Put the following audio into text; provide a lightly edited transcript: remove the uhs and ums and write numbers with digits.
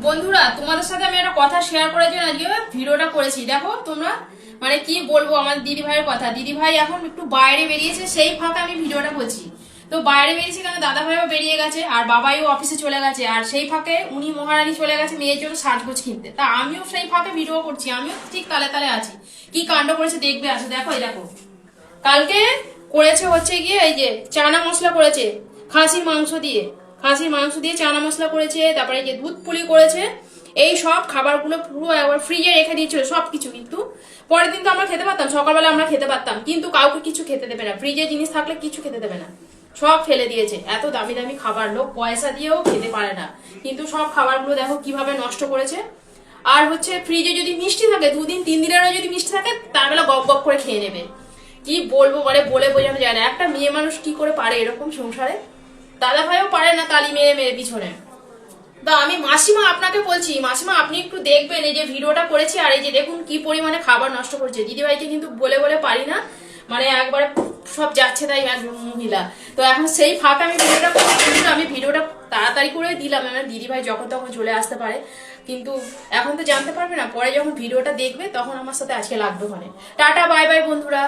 বন্ধুরা, তোমাদের সাথে আমি একটা কথা শেয়ার করার জন্য আজকে ভিডিওটা করেছি। দেখো তোমরা, মানে কি বলবো, আমার দিদি ভাইয়ের কথা। দিদি ভাই এখন একটু বাইরে বেরিয়েছে, সেই ফাঁকে আমি ভিডিওটা করছি। তো বাইরে বেরিয়েছে কেন, দাদা ভাইও বেরিয়ে গেছে আর বাবাইও অফিসে চলে গেছে, আর সেই ফাঁকে উনি মহারানী চলে গেছে মেয়ের জন্য সাজগোজ কিনতে। তা আমিও সেই ফাঁকে ভিডিও করছি, আমিও ঠিক তালে তালে আছি। কি কাণ্ড করেছে দেখবে, আসো দেখো। এই দেখো, কালকে করেছে হচ্ছে গিয়ে এই যে চানা মশলা করেছে খাসির মাংস দিয়ে চানা মশলা করেছে, তারপরে এই যে দুধ পুলি করেছে। এই সব খাবারগুলো পুরো একবার ফ্রিজে রেখে দিয়েছিল সবকিছু, কিন্তু পরের দিন তো আমরা খেতে পারতাম, সকালবেলা আমরা খেতে পারতাম, কিন্তু কাউকে কিছু খেতে দেবে না। ফ্রিজে জিনিস থাকলে কিছু খেতে দেবে না, সব ফেলে দিয়েছে। এত দামি দামি খাবার, লোক পয়সা দিয়েও খেতে পারে না, কিন্তু সব খাবারগুলো দেখো কিভাবে নষ্ট করেছে। আর হচ্ছে ফ্রিজে যদি মিষ্টি থাকে, 2 দিন 3 দিনেরও যদি মিষ্টি থাকে, তার বেলা গপ গপ করে খেয়ে নেবে। কি বলবো, মানে বলে বোঝানো যায় না। একটা মেয়ে মানুষ কি করে পারে এরকম সংসারে। দাদা ভাইও পারে না, তালি মেরে মেরে পিছনে। তা আমি মাসিমা আপনাকে বলছি, মাসিমা আপনি একটু দেখবেন, এই যে ভিডিওটা করেছি আর এই যে দেখুন কি পরিমাণে খাবার নষ্ট করেছে। দিদিভাইকে কিন্তু বলে বলে পারি না, মানে একবারে সব যাচ্ছে তাই এক মহিলা। তো এখন সেই ফাঁকে আমি ভিডিওটা করছি, আমি ভিডিওটা তাড়াতাড়ি করে দিলাম, আমার দিদিভাই যখন তখন চলে আসতে পারে, কিন্তু এখন তো জানতে পারবে না। পরে যখন ভিডিওটা দেখবে তখন আমার সাথে আজকে লাগবে। ওখানে টাটা বাই বাই বন্ধুরা।